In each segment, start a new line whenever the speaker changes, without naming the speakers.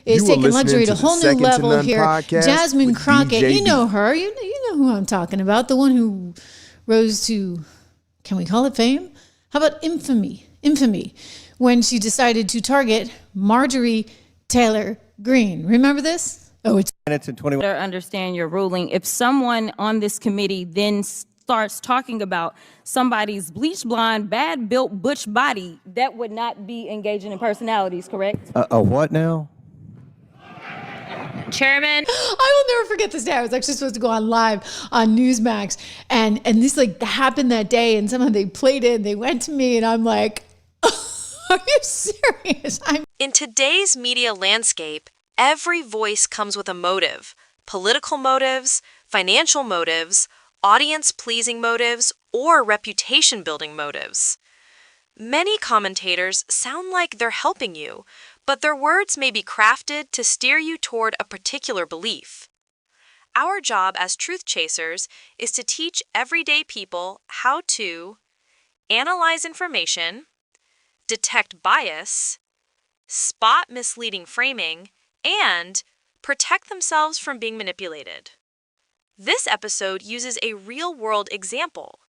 is taking luxury to a whole new level here. Jasmine Crockett, you know her. You know who I'm talking about. The one who rose to, can we call it fame? How about infamy? Infamy. When she decided to target Marjorie Taylor Greene. Remember this? Oh, it's
minutes and 21.
I understand your ruling. If someone on this committee then starts talking about somebody's bleach blonde, bad built butch body, that would not be engaging in personalities, correct?
A what now?
Chairman.
I will never forget this day. I was actually supposed to go on live on Newsmax, and this like happened that day, and somehow they played it and they went to me, and I'm like, are you serious?
In today's media landscape, every voice comes with a motive: political motives, financial motives, audience-pleasing motives, or reputation-building motives. Many commentators sound like they're helping you, but their words may be crafted to steer you toward a particular belief. Our job as truth chasers is to teach everyday people how to analyze information, detect bias, spot misleading framing, and protect themselves from being manipulated. This episode uses a real-world example: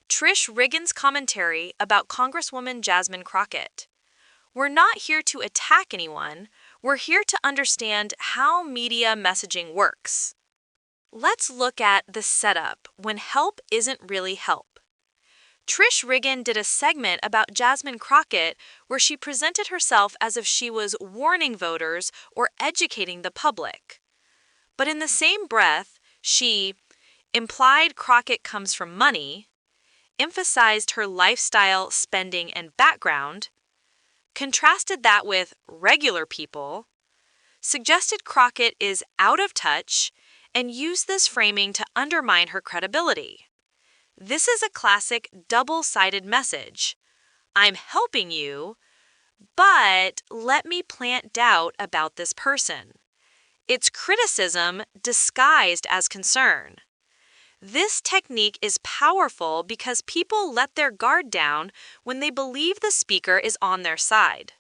Trish Regan's commentary about Congresswoman Jasmine Crockett. We're not here to attack anyone, we're here to understand how media messaging works. Let's look at the setup when help isn't really help. Trish Regan did a segment about Jasmine Crockett where she presented herself as if she was warning voters or educating the public. But in the same breath, she implied Crockett comes from money, emphasized her lifestyle, spending, and background, contrasted that with regular people, suggested Crockett is out of touch, and used this framing to undermine her credibility. This is a classic double-sided message. I'm helping you, but let me plant doubt about this person. It's criticism disguised as concern. This technique is powerful because people let their guard down when they believe the speaker is on their side.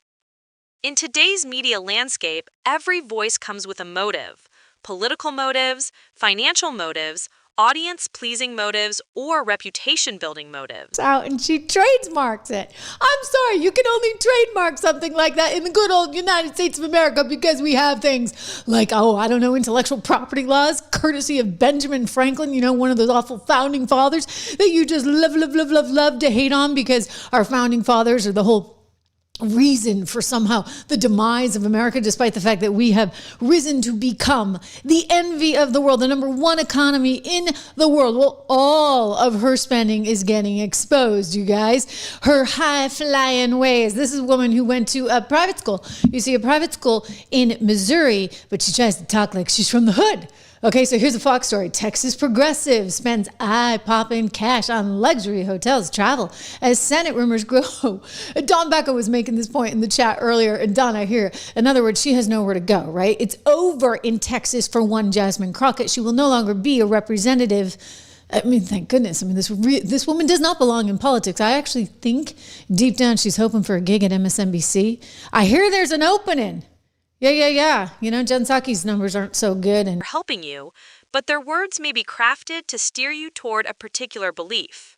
In today's media landscape, every voice comes with a motive: political motives, financial motives, audience-pleasing motives, or reputation-building motives.
Out and she trademarks it. I'm sorry, you can only trademark something like that in the good old United States of America because we have things like, intellectual property laws, courtesy of Benjamin Franklin, one of those awful founding fathers that you just love to hate on because our founding fathers are the whole reason for somehow the demise of America, despite the fact that we have risen to become the envy of the world, the number one economy in the world. Well, all of her spending is getting exposed, you guys. Her high-flying ways. This is a woman who went to a private school. You see, a private school in Missouri, but she tries to talk like she's from the hood. Okay, so here's a Fox story. Texas progressive spends eye-popping cash on luxury hotels travel as Senate rumors grow. Don Becca was making this point in the chat earlier, and Don, I hear. In other words, she has nowhere to go, right? It's over in Texas for one Jasmine Crockett. She will no longer be a representative. Thank goodness. This woman does not belong in politics. I actually think deep down she's hoping for a gig at MSNBC. I hear there's an opening. Yeah. Jen Psaki's numbers aren't so good. And
helping you, but their words may be crafted to steer you toward a particular belief.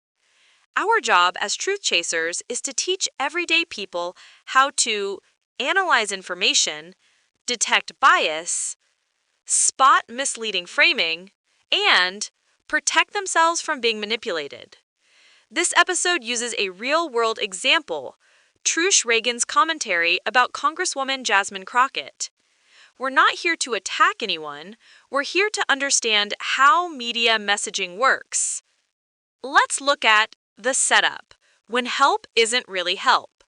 Our job as truth chasers is to teach everyday people how to analyze information, detect bias, spot misleading framing, and protect themselves from being manipulated. This episode uses a real-world example: Trish Regan's commentary about Congresswoman Jasmine Crockett. We're not here to attack anyone, we're here to understand how media messaging works. Let's look at the setup when help isn't really help.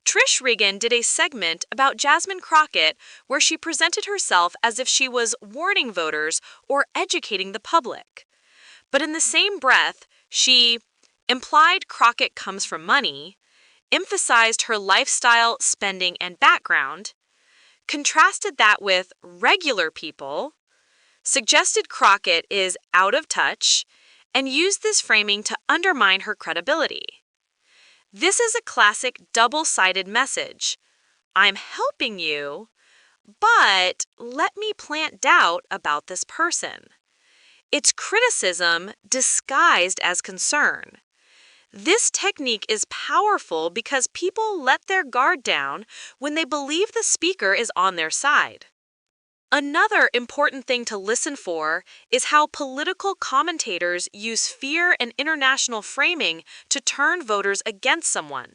Trish Regan did a segment about Jasmine Crockett where she presented herself as if she was warning voters or educating the public. But in the same breath, she implied Crockett comes from money, emphasized her lifestyle, spending, and background, contrasted that with regular people, suggested Crockett is out of touch, and used this framing to undermine her credibility. This is a classic double-sided message. I'm helping you, But let me plant doubt about this person. It's criticism disguised as concern. This technique is powerful because people let their guard down when they believe the speaker is on their side. Another important thing to listen for is how political commentators use fear and international framing to turn voters against someone.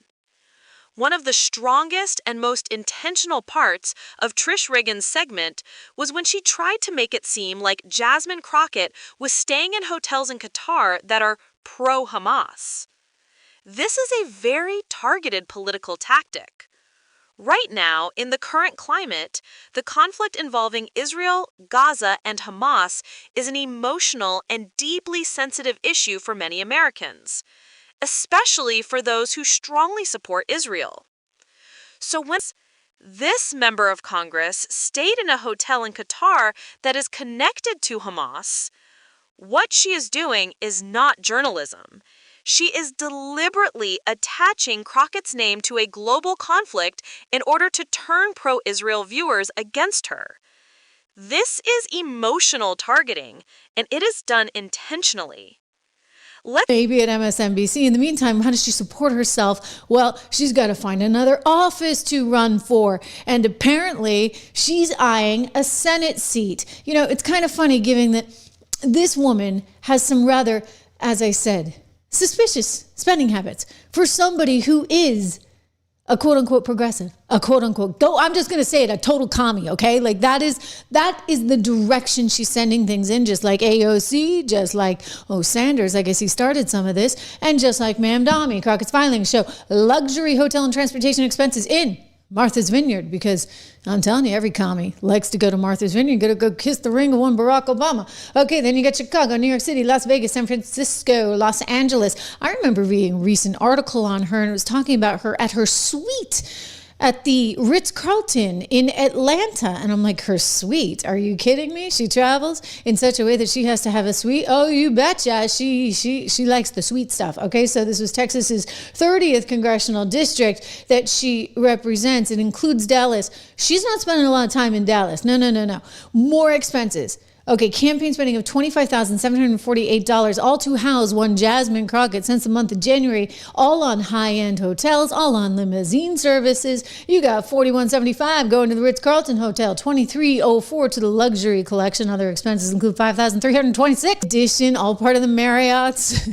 One of the strongest and most intentional parts of Trish Regan's segment was when she tried to make it seem like Jasmine Crockett was staying in hotels in Qatar that are pro-Hamas. This is a very targeted political tactic. Right now, in the current climate, the conflict involving Israel, Gaza, and Hamas is an emotional and deeply sensitive issue for many Americans, especially for those who strongly support Israel. So when this member of Congress stayed in a hotel in Qatar that is connected to Hamas, what she is doing is not journalism. She is deliberately attaching Crockett's name to a global conflict in order to turn pro-Israel viewers against her. This is emotional targeting, and it is done intentionally.
Baby at MSNBC. In the meantime, how does she support herself? Well, she's got to find another office to run for. And apparently, she's eyeing a Senate seat. You know, it's kind of funny given that this woman has some rather, as I said, suspicious spending habits for somebody who is a quote unquote progressive, a quote unquote, I'm just going to say it, a total commie. Okay. Like that is the direction she's sending things in, just like AOC, just like, Sanders, I guess he started some of this, and just like Ma'am Dommy, Crockett's filing show luxury hotel and transportation expenses in Martha's Vineyard, because I'm telling you, every commie likes to go to Martha's Vineyard, go kiss the ring of one Barack Obama. Okay, then you got Chicago, New York City, Las Vegas, San Francisco, Los Angeles. I remember reading a recent article on her, and it was talking about her at her suite at the Ritz-Carlton in Atlanta. And I'm like, her suite? Are you kidding me? She travels in such a way that she has to have a suite? Oh, you betcha. She likes the sweet stuff. Okay, so this was Texas's 30th congressional district that she represents. It includes Dallas. She's not spending a lot of time in Dallas. No. More expenses. Okay, campaign spending of $25,748, all to house one Jasmine Crockett since the month of January, all on high-end hotels, all on limousine services. You got $41.75 going to the Ritz-Carlton Hotel, $23.04 to the luxury collection. Other expenses include $5,326. Addition, all part of the Marriott's.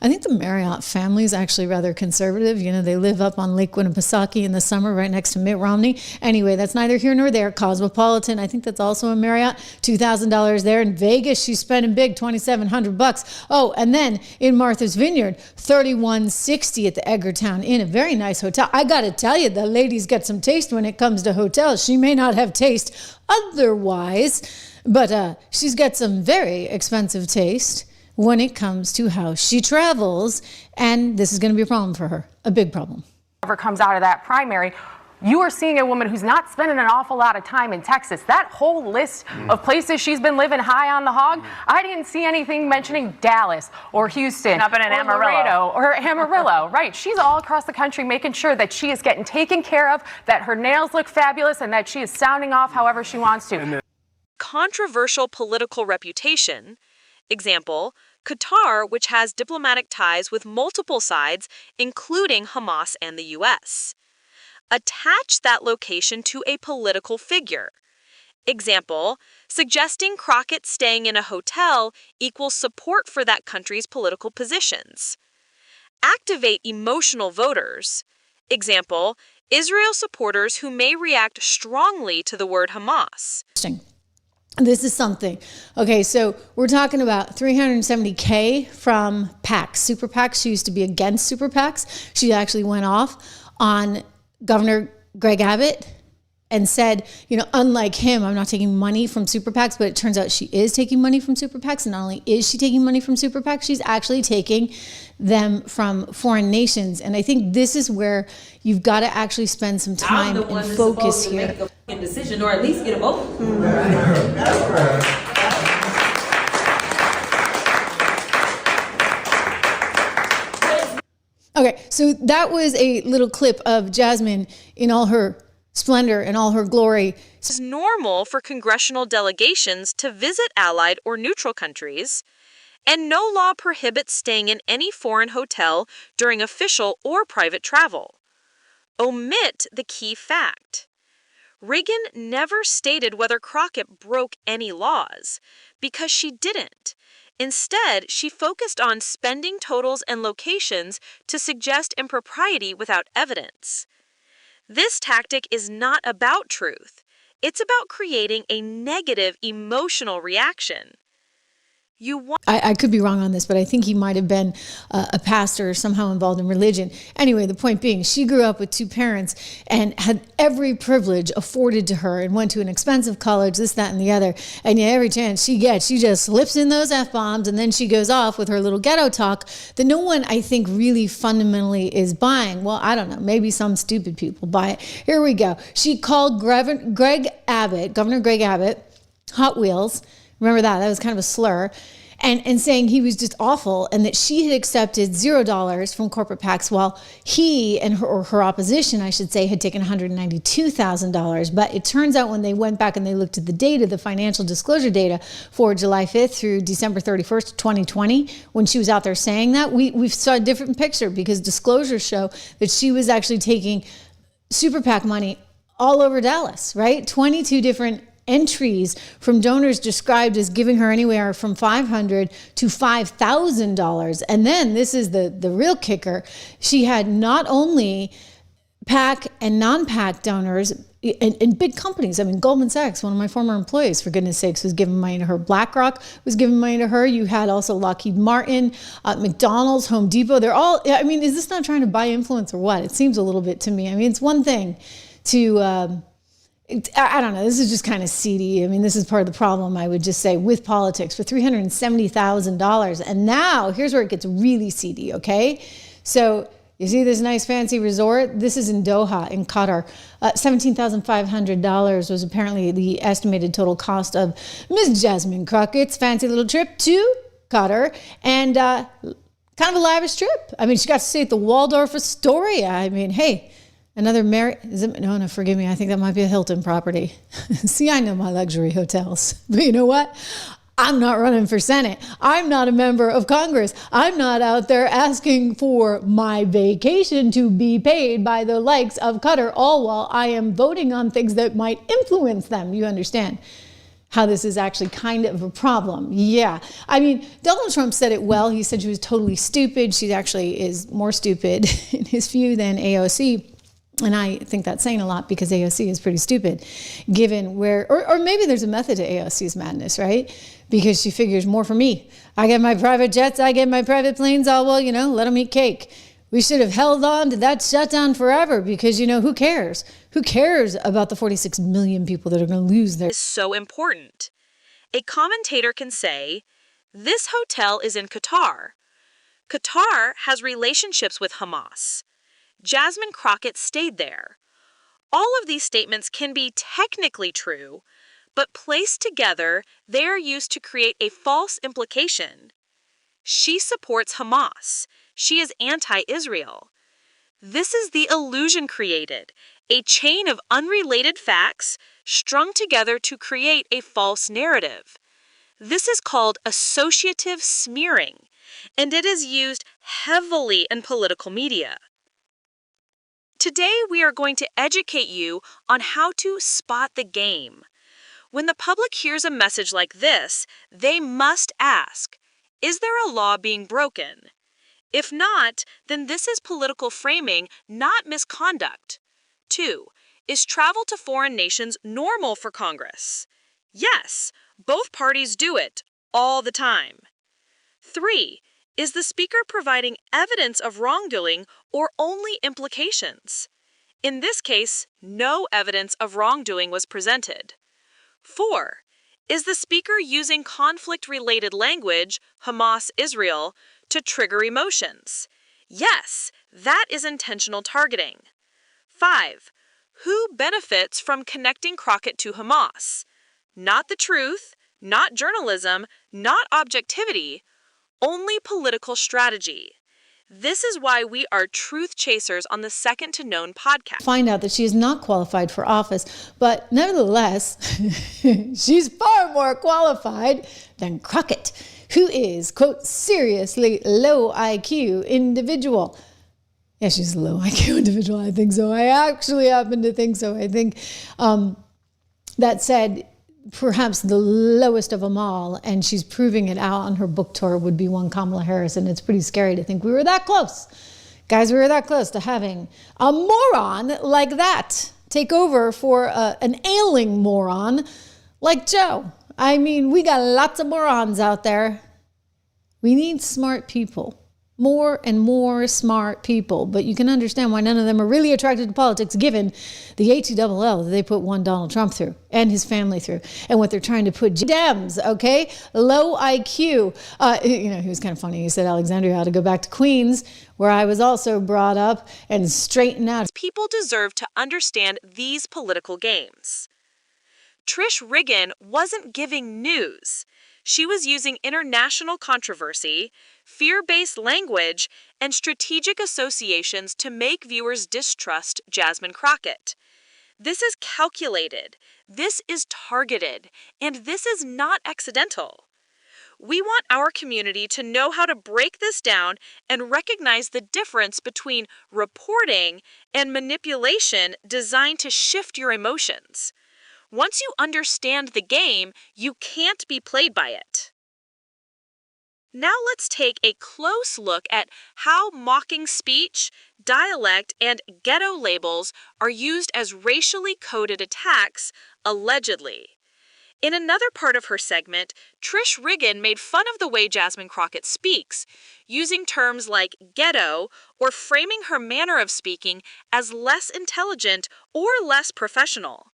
I think the Marriott family is actually rather conservative. You know, they live up on Lake Winnipesaukee in the summer right next to Mitt Romney. Anyway, that's neither here nor there. Cosmopolitan, I think that's also a Marriott. $2,000 there. In Vegas, she's spending big, $2,700. Oh, and then in Martha's Vineyard, $31.60 at the Edgartown Inn, a very nice hotel. I got to tell you, the lady's got some taste when it comes to hotels. She may not have taste otherwise, but she's got some very expensive taste when it comes to how she travels, and this is going to be a problem for her, a big problem.
Whoever comes out of that primary, you are seeing a woman who's not spending an awful lot of time in Texas. That whole list of places she's been living high on the hog, I didn't see anything mentioning Dallas or Houston
or
Amarillo or Amarillo. Right, she's all across the country making sure that she is getting taken care of, that her nails look fabulous, and that she is sounding off however she wants to.
Controversial political reputation. Example, Qatar, which has diplomatic ties with multiple sides, including Hamas and the U.S. Attach that location to a political figure. Example, suggesting Crockett staying in a hotel equals support for that country's political positions. Activate emotional voters. Example, Israel supporters who may react strongly to the word Hamas.
This is something. Okay, so we're talking about $370K from PACs, super PACs. She used to be against super PACs. She actually went off on Governor Greg Abbott and said, you know, unlike him, I'm not taking money from super PACs, but it turns out she is taking money from super PACs. And not only is she taking money from super PACs, she's actually taking them from foreign nations. And I think this is where you've got to actually spend some time and focus here.
Make a decision, or at least get a vote.
Okay, so that was a little clip of Jasmine in all her splendor and all her glory.
It's normal for congressional delegations to visit allied or neutral countries, and no law prohibits staying in any foreign hotel during official or private travel. Omit the key fact. Regan never stated whether Crockett broke any laws, because she didn't. Instead, she focused on spending totals and locations to suggest impropriety without evidence. This tactic is not about truth. It's about creating a negative emotional reaction.
I could be wrong on this, but I think he might have been a pastor or somehow involved in religion. Anyway, the point being, she grew up with two parents and had every privilege afforded to her and went to an expensive college, this, that, and the other. And yeah, every chance she gets, she just slips in those F-bombs and then she goes off with her little ghetto talk that no one, I think, really fundamentally is buying. Well, I don't know. Maybe some stupid people buy it. Here we go. She called Governor Greg Abbott, Hot Wheels. Remember that? That was kind of a slur. And saying he was just awful and that she had accepted $0 from corporate PACs while he and her opposition, I should say, had taken $192,000. But it turns out when they went back and they looked at the data, the financial disclosure data for July 5th through December 31st, 2020, when she was out there saying that, we saw a different picture because disclosures show that she was actually taking super PAC money all over Dallas, right? 22 different entries from donors described as giving her anywhere from $500 to $5,000. And then this is the real kicker. She had not only PAC and non-PAC donors in big companies. I mean, Goldman Sachs, one of my former employees, for goodness sakes, was giving money to her. BlackRock was giving money to her. You had also Lockheed Martin, McDonald's, Home Depot. They're all, I mean, is this not trying to buy influence or what? It seems a little bit to me. I mean, it's one thing to... I don't know. This is just kind of seedy. I mean, this is part of the problem, I would just say, with politics for $370,000. And now here's where it gets really seedy, okay? So you see this nice fancy resort? This is in Doha, in Qatar. $17,500 was apparently the estimated total cost of Ms. Jasmine Crockett's fancy little trip to Qatar. And kind of a lavish trip. I mean, she got to stay at the Waldorf Astoria. I mean, hey... Another no, forgive me. I think that might be a Hilton property. See, I know my luxury hotels. But you know what? I'm not running for Senate. I'm not a member of Congress. I'm not out there asking for my vacation to be paid by the likes of Qatar, all while I am voting on things that might influence them. You understand how this is actually kind of a problem. Yeah. I mean, Donald Trump said it well. He said she was totally stupid. She actually is more stupid in his view than AOC. And I think that's saying a lot because AOC is pretty stupid, given where, or maybe there's a method to AOC's madness, right? Because she figures more for me. I get my private jets, I get my private planes, let them eat cake. We should have held on to that shutdown forever because, who cares? Who cares about the 46 million people that are going to lose their...
Is so important. A commentator can say, this hotel is in Qatar. Qatar has relationships with Hamas. Jasmine Crockett stayed there. All of these statements can be technically true, but placed together, they are used to create a false implication. She supports Hamas. She is anti-Israel. This is the illusion created, a chain of unrelated facts strung together to create a false narrative. This is called associative smearing, and it is used heavily in political media. Today, we are going to educate you on how to spot the game. When the public hears a message like this, they must ask, is there a law being broken? If not, then this is political framing, not misconduct. 2. Is travel to foreign nations normal for Congress? Yes, both parties do it all the time. 3. Is the speaker providing evidence of wrongdoing or only implications? In this case, no evidence of wrongdoing was presented. 4. Is the speaker using conflict-related language, Hamas, Israel, to trigger emotions? Yes, that is intentional targeting. 5. Who benefits from connecting Crocket to Hamas? Not the truth, not journalism, not objectivity, only political strategy. This is why we are truth chasers on the Second to Known podcast.
Find out that she is not qualified for office, but nevertheless, she's far more qualified than Crocket, who is, quote, seriously low IQ individual. Yeah, she's a low IQ individual. I think so. I actually happen to think so. I think that said, perhaps the lowest of them all, and she's proving it out on her book tour, would be one Kamala Harris, and it's pretty scary to think we were that close. Guys, we were that close to having a moron like that take over for an ailing moron like Joe. I mean, we got lots of morons out there. We need smart people. More and more smart people, but you can understand why none of them are really attracted to politics given the ATLL that they put one Donald Trump through and his family through and what they're trying to put Dems, okay? Low IQ. He was kind of funny. He said Alexandria ought to go back to Queens, where I was also brought up, and straighten out.
People deserve to understand these political games. Trish Regan wasn't giving news. She was using international controversy, fear-based language, and strategic associations to make viewers distrust Jasmine Crockett. This is calculated, this is targeted, and this is not accidental. We want our community to know how to break this down and recognize the difference between reporting and manipulation designed to shift your emotions. Once you understand the game, you can't be played by it. Now let's take a close look at how mocking speech, dialect, and ghetto labels are used as racially coded attacks, allegedly. In another part of her segment, Trish Regan made fun of the way Jasmine Crockett speaks, using terms like ghetto or framing her manner of speaking as less intelligent or less professional.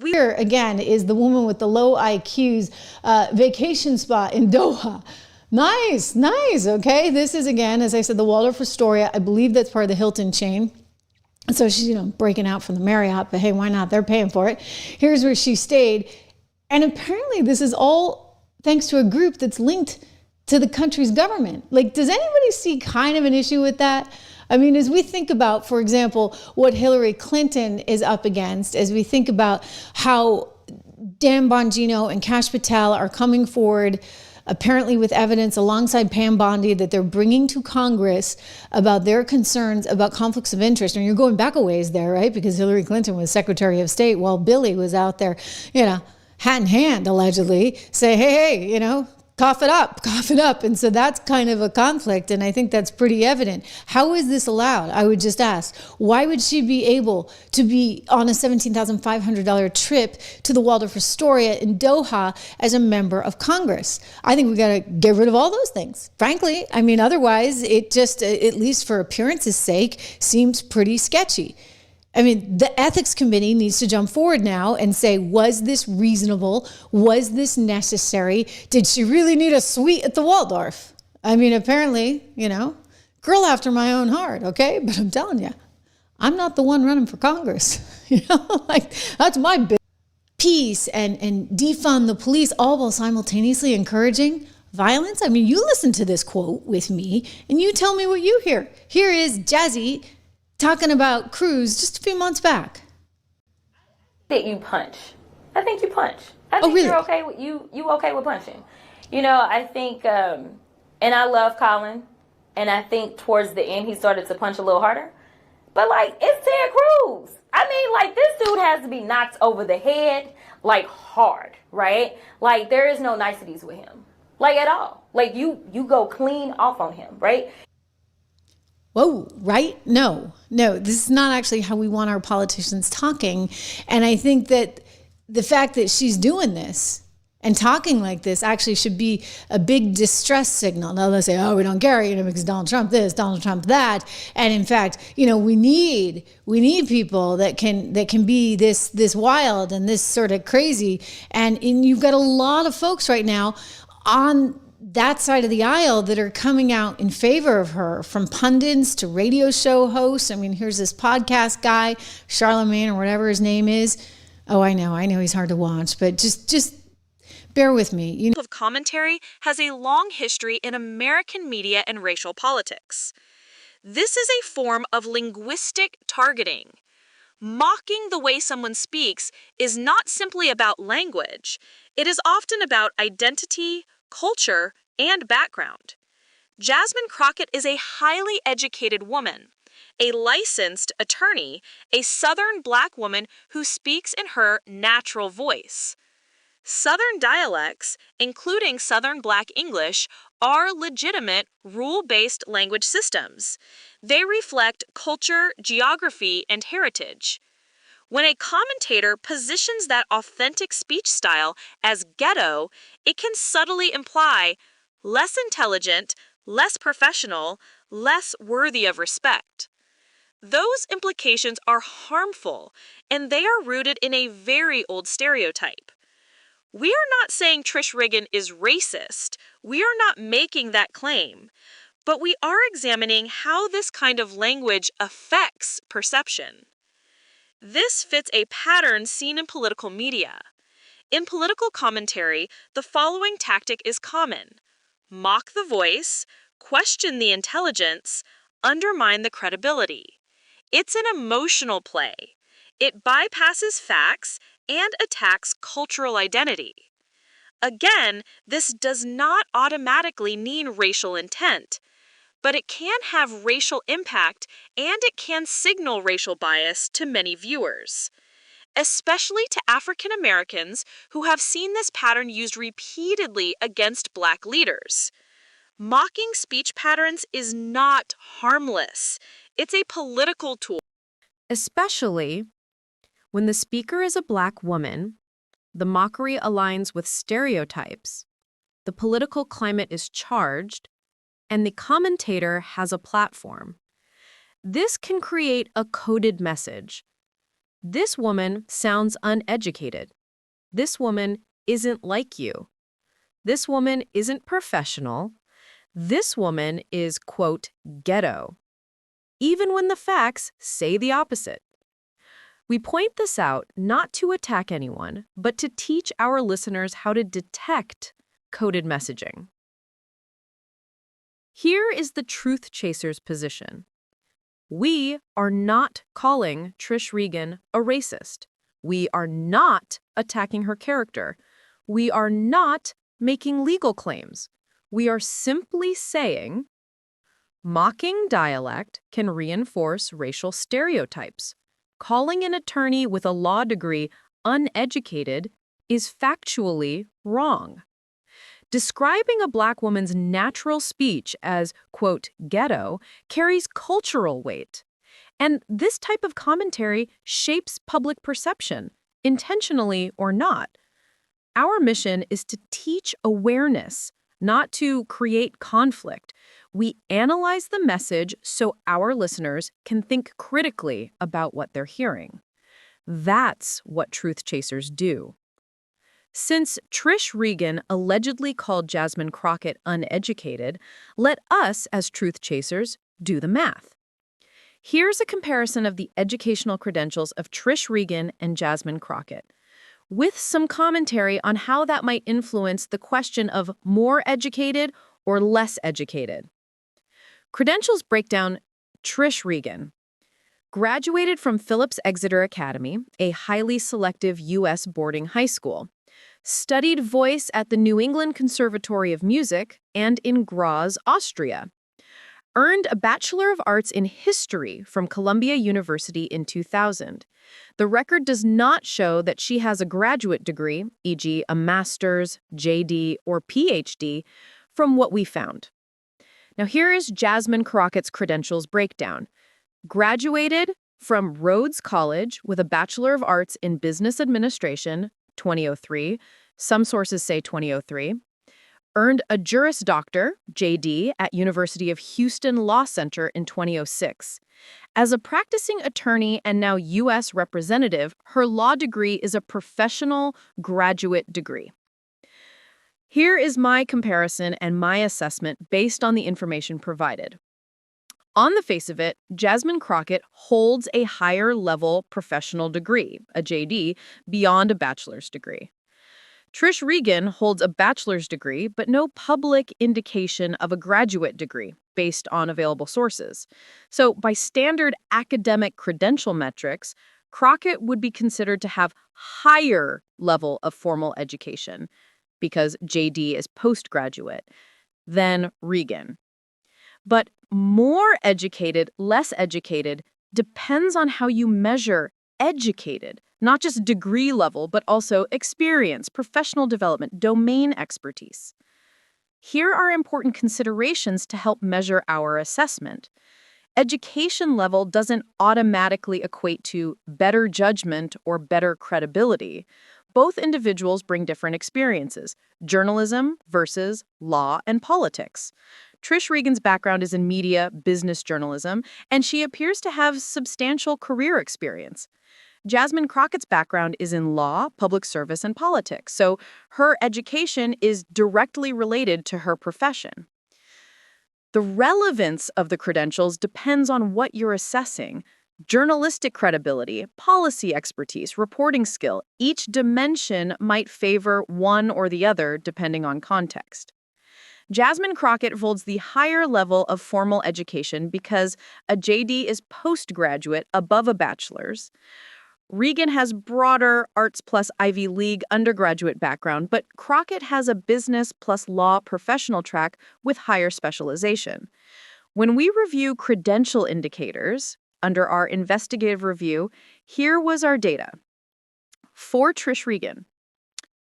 Here again is the woman with the low IQ's vacation spot in Doha. Nice, okay? This is, again, as I said, the Waldorf Astoria. I believe that's part of the Hilton chain. So she's, breaking out from the Marriott, but hey, why not? They're paying for it. Here's where she stayed. And apparently this is all thanks to a group that's linked to the country's government. Like, does anybody see kind of an issue with that? I mean, as we think about, for example, what Hillary Clinton is up against, as we think about how Dan Bongino and Kash Patel are coming forward, apparently with evidence alongside Pam Bondi that they're bringing to Congress about their concerns about conflicts of interest. And you're going back a ways there, right? Because Hillary Clinton was Secretary of State while Billy was out there, hat in hand, allegedly, say, hey, cough it up. And so that's kind of a conflict. And I think that's pretty evident. How is this allowed? I would just ask, why would she be able to be on a $17,500 trip to the Waldorf Astoria in Doha as a member of Congress? I think we got to get rid of all those things. Frankly, I mean, otherwise it just, at least for appearance's sake, seems pretty sketchy. I mean, the ethics committee needs to jump forward now and say, was this reasonable? Was this necessary? Did she really need a suite at the Waldorf? I mean, apparently, girl after my own heart, okay? But I'm telling you, I'm not the one running for Congress. That's my big peace and defund the police, all while simultaneously encouraging violence. I mean, you listen to this quote with me and you tell me what you hear. Here is Jazzy talking about Cruz just a few months back.
That you punch. I think you punch. I think
really?
You're okay with you okay with punching. I think and I love Colin, and I think towards the end he started to punch a little harder. But it's Ted Cruz. I mean, this dude has to be knocked over the head hard, right? There is no niceties with him. At all. You go clean off on him, right?
Whoa, right? No, this is not actually how we want our politicians talking. And I think that the fact that she's doing this and talking like this actually should be a big distress signal. Now they say, oh, we don't care, because Donald Trump this, Donald Trump that. And in fact, we need people that can be this wild and this sort of crazy. And you've got a lot of folks right now on that side of the aisle that are coming out in favor of her, from pundits to radio show hosts. I mean, here's this podcast guy, Charlamagne or whatever his name is. Oh, I know he's hard to watch, but just bear with me.
Of commentary has a long history in American media and racial politics. This is a form of linguistic targeting. Mocking the way someone speaks is not simply about language. It is often about identity, culture, and background. Jasmine Crockett is a highly educated woman, a licensed attorney, a Southern Black woman who speaks in her natural voice. Southern dialects, including Southern Black English, are legitimate, rule-based language systems. They reflect culture, geography, and heritage. When a commentator positions that authentic speech style as ghetto, it can subtly imply less intelligent, less professional, less worthy of respect. Those implications are harmful, and they are rooted in a very old stereotype. We are not saying Trish Regan is racist. We are not making that claim. But we are examining how this kind of language affects perception. This fits a pattern seen in political media. In political commentary, the following tactic is common: mock the voice, question the intelligence, undermine the credibility. It's an emotional play. It bypasses facts and attacks cultural identity. Again, this does not automatically mean racial intent, but it can have racial impact and it can signal racial bias to many viewers, especially to African Americans who have seen this pattern used repeatedly against Black leaders. Mocking speech patterns is not harmless. It's a political tool.
Especially when the speaker is a Black woman, the mockery aligns with stereotypes, the political climate is charged, and the commentator has a platform. This can create a coded message. This woman sounds uneducated. This woman isn't like you. This woman isn't professional. This woman is, quote, ghetto, even when the facts say the opposite. We point this out not to attack anyone, but to teach our listeners how to detect coded messaging. Here is the truth chaser's position. We are not calling Trish Regan a racist. We are not attacking her character. We are not making legal claims. We are simply saying mocking dialect can reinforce racial stereotypes. Calling an attorney with a law degree uneducated is factually wrong. Describing a Black woman's natural speech as, quote, ghetto carries cultural weight. And this type of commentary shapes public perception, intentionally or not. Our mission is to teach awareness, not to create conflict. We analyze the message so our listeners can think critically about what they're hearing. That's what truth chasers do. Since Trish Regan allegedly called Jasmine Crockett uneducated, let us, as truth chasers, do the math. Here's a comparison of the educational credentials of Trish Regan and Jasmine Crockett, with some commentary on how that might influence the question of more educated or less educated. Credentials break down Trish Regan. Graduated from Phillips Exeter Academy, a highly selective U.S. boarding high school. Studied voice at the New England Conservatory of Music and in Graz, Austria. Earned a Bachelor of Arts in History from Columbia University in 2000. The record does not show that she has a graduate degree, e.g. a master's, JD, or PhD, from what we found. Now here is Jasmine Crockett's credentials breakdown. Graduated from Rhodes College with a Bachelor of Arts in Business Administration, 2003. Some sources say 2003. Earned a Juris Doctor, JD, at University of Houston Law Center in 2006. As a practicing attorney and now U.S. representative, her law degree is a professional graduate degree. Here is my comparison and my assessment based on the information provided. On the face of it, Jasmine Crockett holds a higher-level professional degree, a JD, beyond a bachelor's degree. Trish Regan holds a bachelor's degree, but no public indication of a graduate degree, based on available sources. So by standard academic credential metrics, Crockett would be considered to have higher level of formal education because JD is postgraduate than Regan. But more educated, less educated depends on how you measure educated, not just degree level, but also experience, professional development, domain expertise. Here are important considerations to help measure our assessment. Education level doesn't automatically equate to better judgment or better credibility. Both individuals bring different experiences, journalism versus law and politics. Trish Regan's background is in media, business journalism, and she appears to have substantial career experience. Jasmine Crockett's background is in law, public service, and politics, so her education is directly related to her profession. The relevance of the credentials depends on what you're assessing. Journalistic credibility, policy expertise, reporting skill, each dimension might favor one or the other depending on context. Jasmine Crockett holds the higher level of formal education because a JD is postgraduate above a bachelor's. Regan has broader arts plus Ivy League undergraduate background, but Crockett has a business plus law professional track with higher specialization. When we review credential indicators under our investigative review, here was our data. For Trish Regan,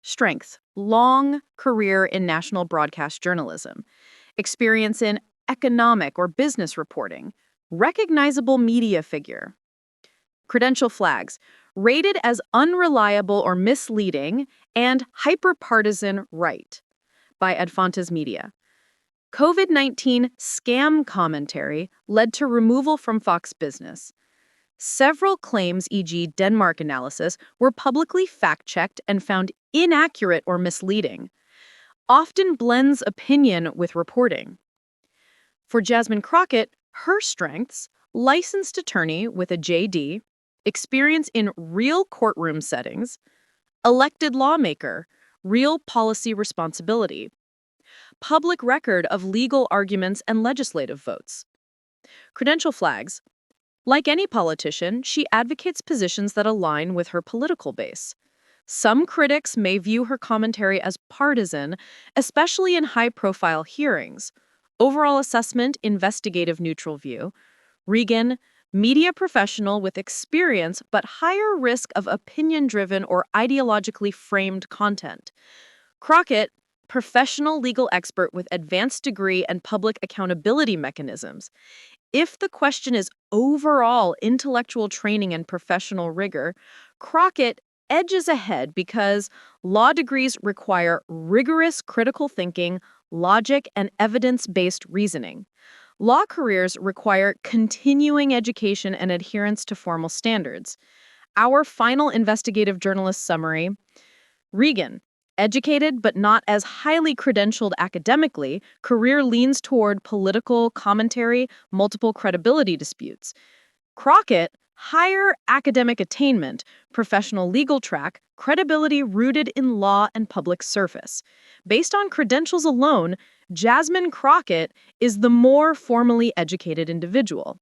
strengths: long career in national broadcast journalism, experience in economic or business reporting, recognizable media figure. Credential flags: rated as unreliable or misleading and hyperpartisan right by Adfantas Media. COVID-19 scam commentary led to removal from Fox Business. Several claims, e.g. Denmark analysis, were publicly fact-checked and found inaccurate or misleading. Often blends opinion with reporting. For Jasmine Crockett, her strengths: licensed attorney with a JD, experience in real courtroom settings, elected lawmaker, real policy responsibility, public record of legal arguments and legislative votes. Credential flags: like any politician, she advocates positions that align with her political base. Some critics may view her commentary as partisan, especially in high-profile hearings. Overall assessment: investigative neutral view. Regan: media professional with experience but higher risk of opinion-driven or ideologically framed content. Crocket: professional legal expert with advanced degree and public accountability mechanisms. If the question is overall intellectual training and professional rigor, Crocket edges ahead because law degrees require rigorous critical thinking, logic, and evidence-based reasoning. Law careers require continuing education and adherence to formal standards. Our final investigative journalist summary: Regan: educated but not as highly credentialed academically, career leans toward political commentary, multiple credibility disputes. Crocket: higher academic attainment, professional legal track, credibility rooted in law and public service. Based on credentials alone, Jasmine Crockett is the more formally educated individual.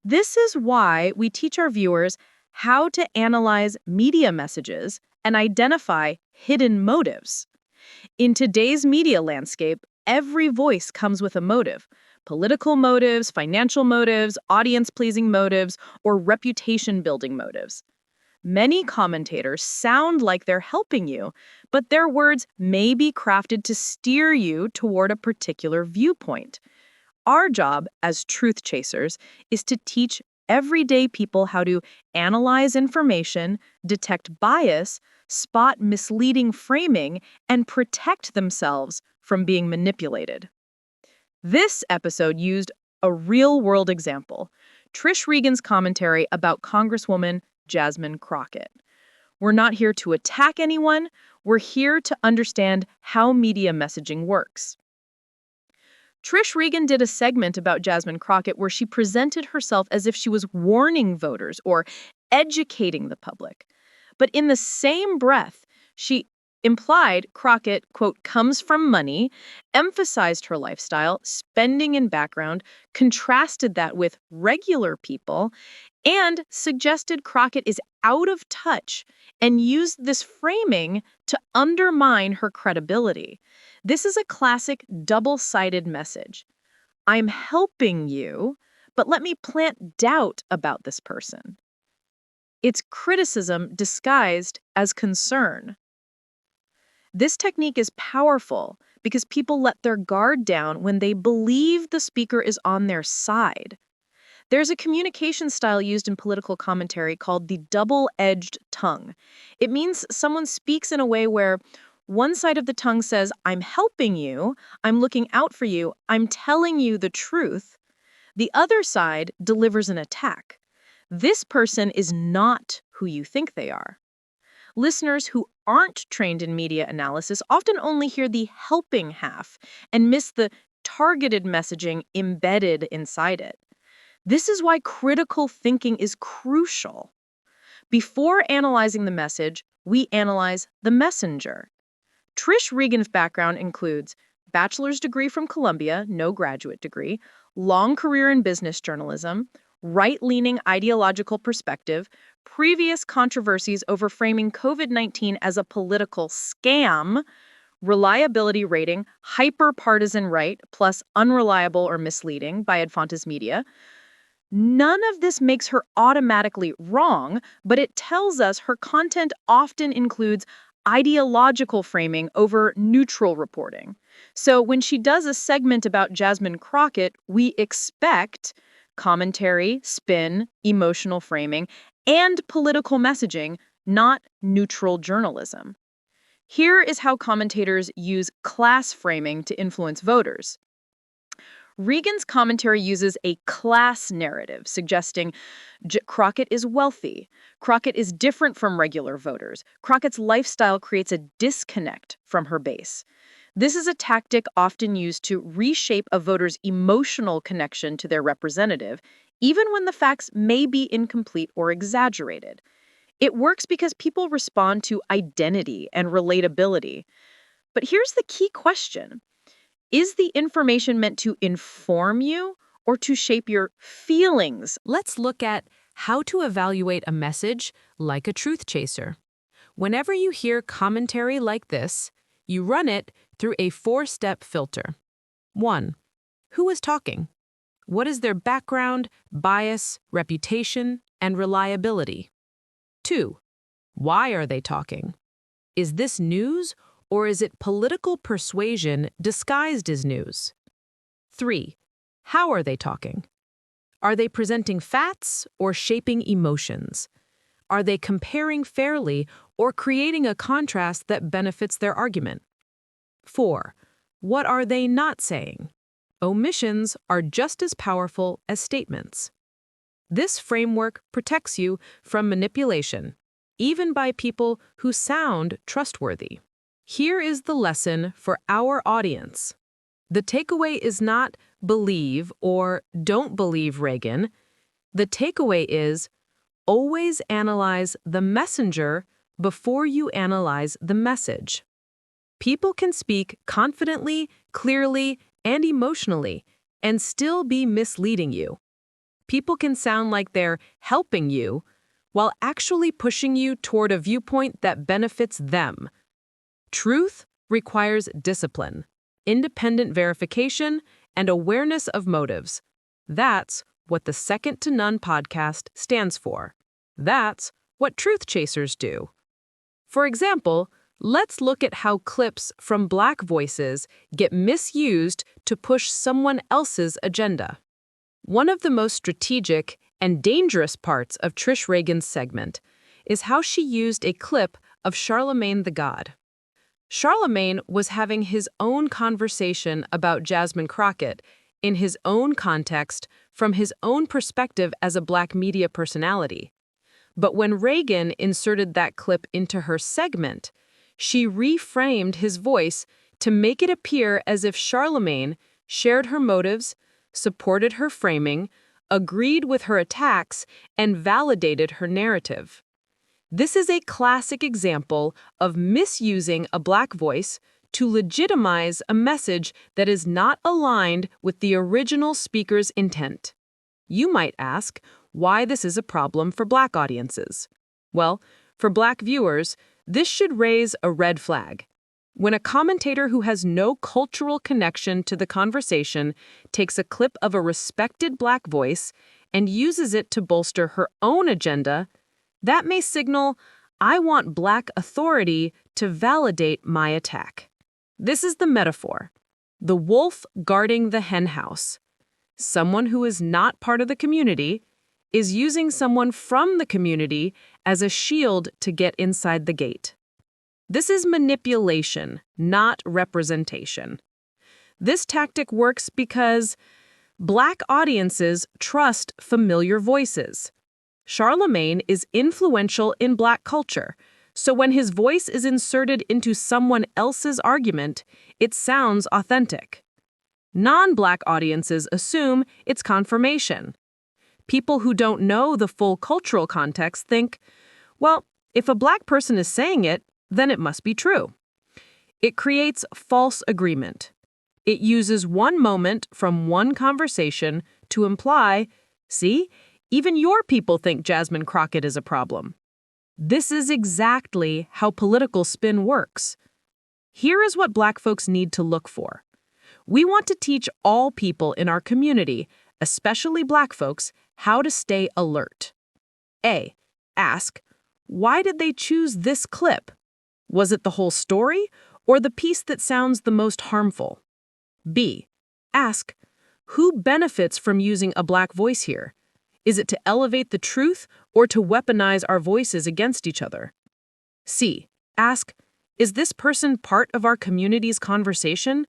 This is why we teach our viewers how to analyze media messages and identify hidden motives. In today's media landscape, every voice comes with a motive: political motives, financial motives, audience-pleasing motives, or reputation-building motives. Many commentators sound like they're helping you, but their words may be crafted to steer you toward a particular viewpoint. Our job as truth chasers is to teach everyday people how to analyze information, detect bias, spot misleading framing, and protect themselves from being manipulated. This episode used a real-world example: Trish Regan's commentary about Congresswoman Jasmine Crockett. We're not here to attack anyone. We're here to understand how media messaging works. Trish Regan did a segment about Jasmine Crockett where she presented herself as if she was warning voters or educating the public. But in the same breath, she Implied, Crocket, quote, comes from money, emphasized her lifestyle, spending in background, contrasted that with regular people, and suggested Crocket is out of touch and used this framing to undermine her credibility. This is a classic double-sided message. I'm helping you, but let me plant doubt about this person. It's criticism disguised as concern. This technique is powerful because people let their guard down when they believe the speaker is on their side. There's a communication style used in political commentary called the double-edged tongue. It means someone speaks in a way where one side of the tongue says, I'm helping you, I'm looking out for you, I'm telling you the truth. The other side delivers an attack. This person is not who you think they are. Listeners who aren't trained in media analysis often only hear the helping half and miss the targeted messaging embedded inside it. This is why critical thinking is crucial. Before analyzing the message, we analyze the messenger. Trish Regan's background includes bachelor's degree from Columbia, no graduate degree, long career in business journalism, right-leaning ideological perspective, previous controversies over framing COVID-19 as a political scam, reliability rating, hyper-partisan right, plus unreliable or misleading by Adfantas Media. None of this makes her automatically wrong, but it tells us her content often includes ideological framing over neutral reporting. So when she does a segment about Jasmine Crockett, we expect commentary, spin, emotional framing, and political messaging, not neutral journalism. Here is how commentators use class framing to influence voters. Regan's commentary uses a class narrative, suggesting Crocket is wealthy. Crocket is different from regular voters. Crockett's lifestyle creates a disconnect from her base. This is a tactic often used to reshape a voter's emotional connection to their representative, even when the facts may be incomplete or exaggerated. It works because people respond to identity and relatability. But here's the key question. Is the information meant to inform you or to shape your feelings?
Let's look at how to evaluate a message like a truth chaser. Whenever you hear commentary like this, you run it through a 4-step filter. 1. Who is talking? What is their background, bias, reputation, and reliability? 2. Why are they talking? Is this news, or is it political persuasion disguised as news? 3. How are they talking? Are they presenting facts or shaping emotions? Are they comparing fairly or creating a contrast that benefits their argument? 4. What are they not saying? Omissions are just as powerful as statements. This framework protects you from manipulation, even by people who sound trustworthy. Here is the lesson for our audience. The takeaway is not believe or don't believe Regan. The takeaway is always analyze the messenger before you analyze the message. People can speak confidently, clearly, and emotionally and still be misleading you. People can sound like they're helping you while actually pushing you toward a viewpoint that benefits them. Truth requires discipline, independent verification, and awareness of motives. That's what the Second to None podcast stands for. That's what truth chasers do. For example, let's look at how clips from Black voices get misused to push someone else's agenda. One of the most strategic and dangerous parts of Trish Regan's segment is how she used a clip of Charlamagne the God. Charlamagne was having his own conversation about Jasmine Crockett in his own context from his own perspective as a Black media personality. But when Regan inserted that clip into her segment, she reframed his voice to make it appear as if Charlamagne shared her motives, supported her framing, agreed with her attacks, and validated her narrative. This is a classic example of misusing a Black voice to legitimize a message that is not aligned with the original speaker's intent. You might ask why this is a problem for Black audiences. Well, for Black viewers, this should raise a red flag. When a commentator who has no cultural connection to the conversation takes a clip of a respected Black voice and uses it to bolster her own agenda, that may signal, I want Black authority to validate my attack. This is the metaphor. The wolf guarding the henhouse. Someone who is not part of the community is using someone from the community as a shield to get inside the gate. This is manipulation, not representation. This tactic works because Black audiences trust familiar voices. Charlamagne is influential in Black culture, so when his voice is inserted into someone else's argument, it sounds authentic. Non-Black audiences assume it's confirmation. People who don't know the full cultural context think, well, if a Black person is saying it, then it must be true. It creates false agreement. It uses one moment from one conversation to imply, see, even your people think Jasmine Crockett is a problem. This is exactly how political spin works. Here is what Black folks need to look for. We want to teach all people in our community, especially Black folks, how to stay alert. A. Ask, why did they choose this clip? Was it the whole story or the piece that sounds the most harmful? B. Ask, who benefits from using a Black voice here? Is it to elevate the truth or to weaponize our voices against each other? C. Ask, is this person part of our community's conversation?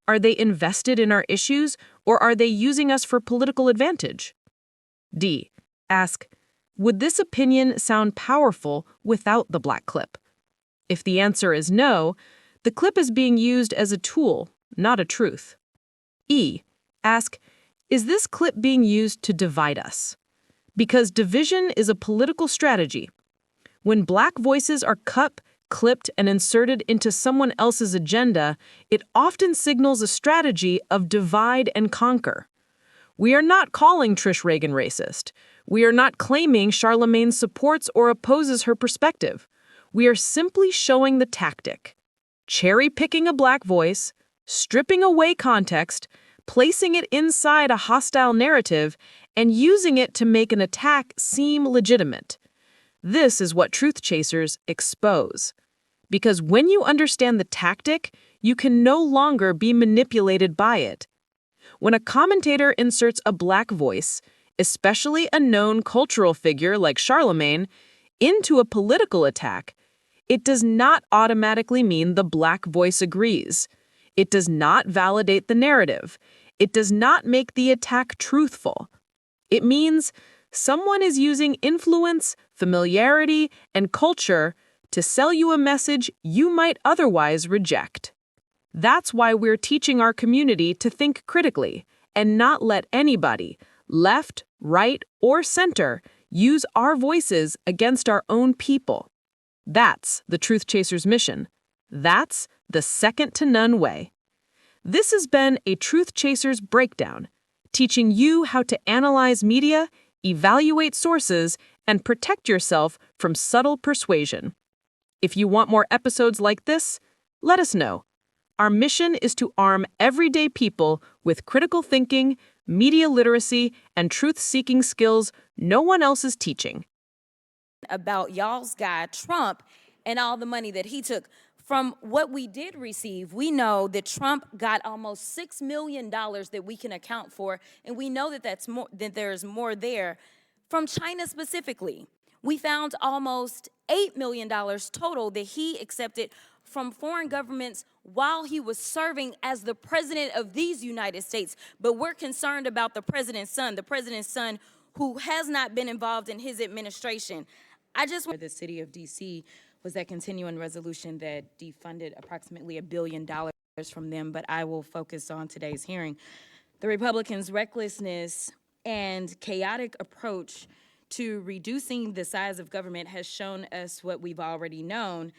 Are they invested in our issues or are they using us for political advantage? D. Ask, would this opinion sound powerful without the Black clip? If the answer is no, the clip is being used as a tool, not a truth. E. Ask, is this clip being used to divide us? Because division is a political strategy. When Black voices are cut, clipped, and inserted into someone else's agenda, it often signals a strategy of divide and conquer. We are not calling Trish Regan racist. We are not claiming Charlamagne supports or opposes her perspective. We are simply showing the tactic. Cherry-picking a Black voice, stripping away context, placing it inside a hostile narrative, and using it to make an attack seem legitimate. This is what truth chasers expose. Because when you understand the tactic, you can no longer be manipulated by it. When a commentator inserts a Black voice, especially a known cultural figure like Charlamagne, into a political attack, it does not automatically mean the Black voice agrees. It does not validate the narrative. It does not make the attack truthful. It means someone is using influence, familiarity, and culture to sell you a message you might otherwise reject. That's why we're teaching our community to think critically and not let anybody, left, right, or center, use our voices against our own people. That's the Truth Chasers' mission. That's the second-to-none way. This has been a Truth Chasers Breakdown, teaching you how to analyze media, evaluate sources, and protect yourself from subtle persuasion. If you want more episodes like this, let us know. Our mission is to arm everyday people with critical thinking, media literacy, and truth-seeking skills no one else is teaching.
About y'all's guy, Trump, and all the money that he took. From what we did receive, we know that Trump got almost $6 million that we can account for, and we know that there's more there. From China specifically, we found almost $8 million total that he accepted from foreign governments while he was serving as the president of these United States. But we're concerned about the president's son who has not been involved in his administration. I just want the city of D.C. was that continuing resolution that defunded approximately $1 billion from them, but I will focus on today's hearing. The Republicans' recklessness and chaotic approach to reducing the size of government has shown us what we've already known.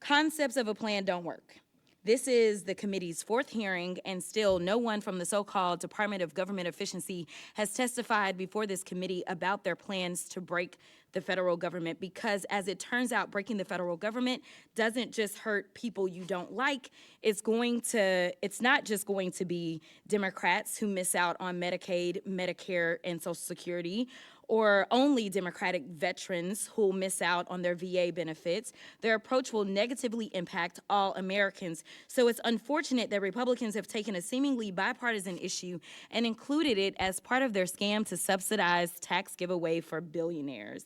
Concepts of a plan don't work. This is the committee's fourth hearing, and still no one from the so-called Department of Government Efficiency has testified before this committee about their plans to break the federal government, because as it turns out, breaking the federal government doesn't just hurt people you don't like. It's not just going to be Democrats who miss out on Medicaid, Medicare, and Social Security, or only Democratic veterans who will miss out on their VA benefits. Their approach will negatively impact all Americans. So it's unfortunate that Republicans have taken a seemingly bipartisan issue and included it as part of their scam to subsidize tax giveaway for billionaires.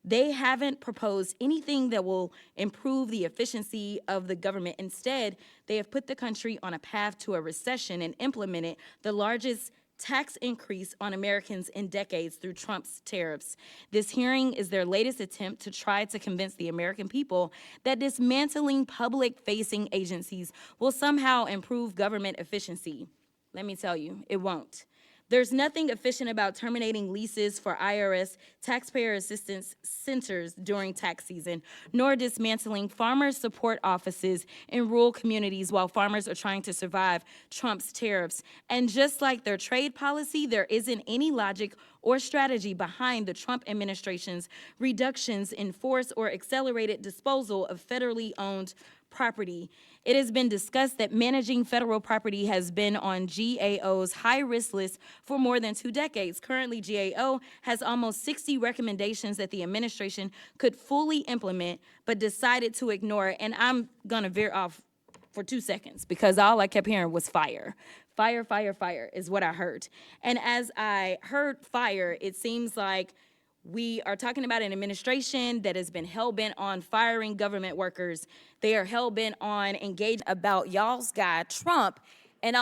They haven't proposed anything that will improve the efficiency of the government. Instead, they have put the country on a path to a recession and implemented the largest tax increase on Americans in decades through Trump's tariffs. This hearing is their latest attempt to try to convince the American people that dismantling public-facing agencies will somehow improve government efficiency. Let me tell you, it won't. There's nothing efficient about terminating leases for IRS taxpayer assistance centers during tax season, nor dismantling farmers' support offices in rural communities while farmers are trying to survive Trump's tariffs. And just like their trade policy, there isn't any logic or strategy behind the Trump administration's reductions in force or accelerated disposal of federally owned property. It has been discussed that managing federal property has been on GAO's high-risk list for more than 2 decades. Currently, GAO has almost 60 recommendations that the administration could fully implement, but decided to ignore. And I'm going to veer off for 2 seconds because all I kept hearing was fire. Fire, fire, fire is what I heard. And as I heard fire, it seems like we are talking about an administration that has been hell-bent on firing government workers. They are hell-bent on engaging about y'all's guy, Trump,